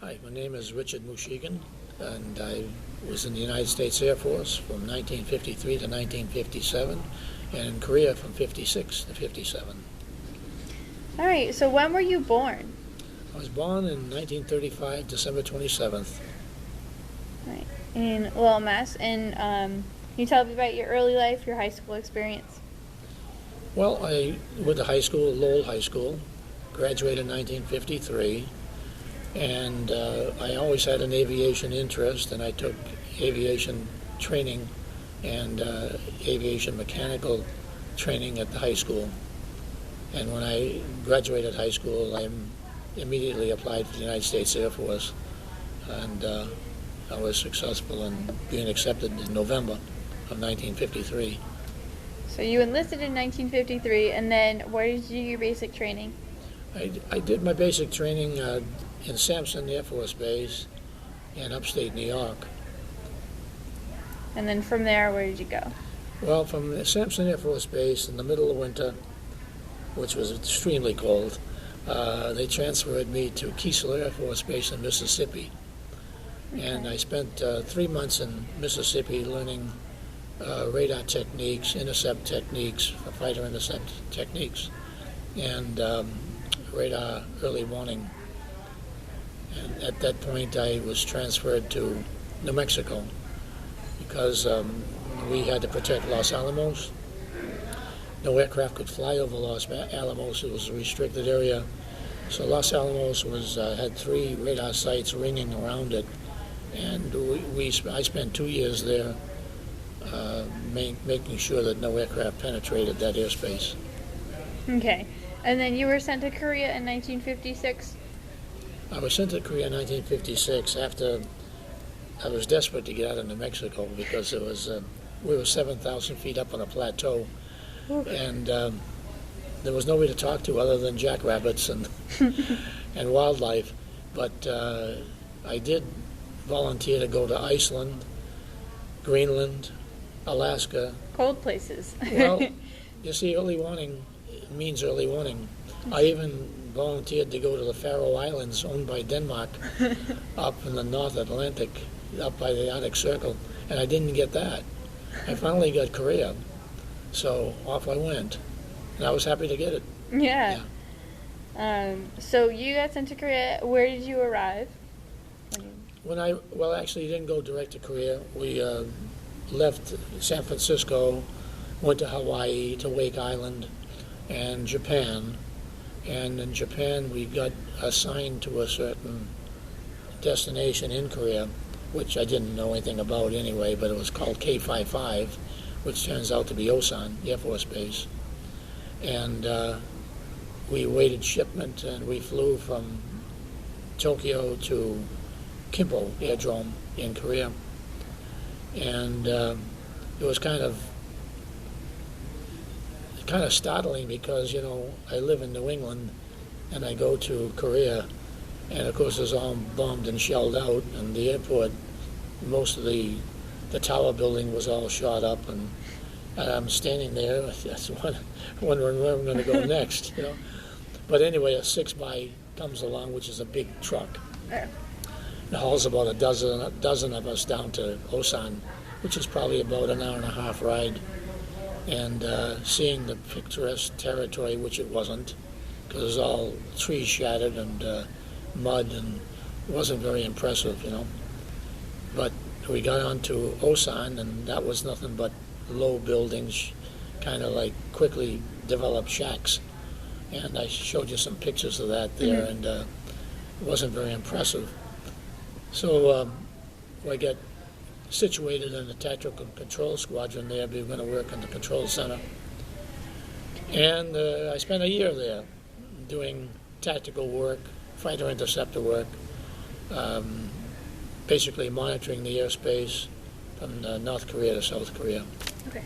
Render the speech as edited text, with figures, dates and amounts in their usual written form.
Hi, my name is Richard Moosigian, and I was in the United States Air Force from 1953 to 1957, and in Korea from 56 to 57. All right, so when were you born? I was born in 1935, December 27th. Right, in Lowell, Mass. And can you tell me about your early life, your high school experience? Well, I went to high school, Lowell High School, graduated in 1953, and I always had an aviation interest, and I took aviation training and aviation mechanical training at the high school. And when I graduated high school, I immediately applied for the United States Air Force, and I was successful in being accepted in November of 1953. So you enlisted in 1953, and then where did you do your basic training? I did my basic training in Sampson Air Force Base in upstate New York. And then from there, where did you go? Well, from the Sampson Air Force Base in the middle of winter, which was extremely cold, they transferred me to Keesler Air Force Base in Mississippi. Okay. And I spent 3 months in Mississippi learning radar techniques, intercept techniques, fighter intercept techniques, and radar early warning. And at that point, I was transferred to New Mexico because we had to protect Los Alamos. No aircraft could fly over Los Alamos. It was a restricted area. So Los Alamos had 3 radar sites ringing around it, and I spent 2 years there making sure that no aircraft penetrated that airspace. Okay. And then you were sent to Korea in 1956? I was sent to Korea in 1956 after I was desperate to get out of New Mexico because we were 7,000 feet up on a plateau, and there was nobody to talk to other than jackrabbits and and wildlife. But I did volunteer to go to Iceland, Greenland, Alaska. Cold places. Well, you see, early warning means early warning. I even volunteered to go to the Faroe Islands, owned by Denmark, up in the North Atlantic, up by the Arctic Circle, and I didn't get that. I finally got Korea, so off I went, and I was happy to get it. Yeah. So you got sent to Korea. Where did you arrive? Well, actually, didn't go direct to Korea. We left San Francisco, went to Hawaii, to Wake Island, and Japan. And in Japan, we got assigned to a certain destination in Korea, which I didn't know anything about anyway, but it was called K-55, which turns out to be Osan Air Force Base. And we awaited shipment, and we flew from Tokyo to Kimpo Airdrome in Korea. And it was kind of startling because, I live in New England and I go to Korea, and of course it's all bombed and shelled out, and the airport, most of the tower building was all shot up, and I'm standing there wondering where I'm going to go next, But anyway, a 6x comes along, which is a big truck. It hauls about a dozen of us down to Osan, which is probably about an hour and a half ride. And seeing the picturesque territory, which it wasn't, because it was all trees shattered and mud, and it wasn't very impressive, But we got on to Osan, and that was nothing but low buildings, kind of like quickly developed shacks. And I showed you some pictures of that there, and it wasn't very impressive. So I got situated in the tactical control squadron there. We were going to work in the control center. And I spent a year there doing tactical work, fighter interceptor work, basically monitoring the airspace from North Korea to South Korea. Okay.